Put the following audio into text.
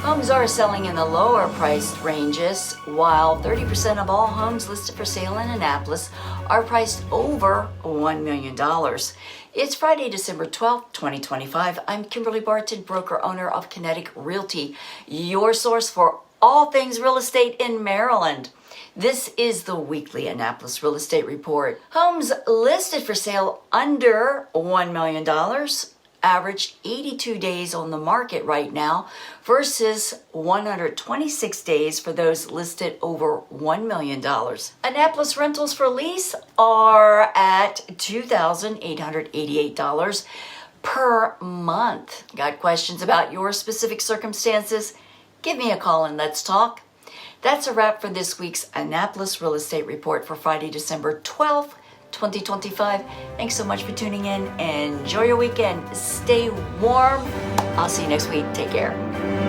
Homes are selling in the lower priced ranges, while 30% of all homes listed for sale in Annapolis are priced over $1 million. It's Friday, December 12th, 2025. I'm Kimberly Barton, broker owner of Kinetic Realty, your source for all things real estate in Maryland. This is the weekly Annapolis Real Estate Report. Homes listed for sale under $1 million average 82 days on the market right now versus 126 days for those listed over $1 million. Annapolis rentals for lease are at $2,888 per month. Got questions about your specific circumstances? Give me a call and let's talk. That's a wrap for this week's Annapolis Real Estate Report for Friday, December 12th, 2025. Thanks so much for tuning in. Enjoy your weekend. Stay warm. I'll see you next week. Take care.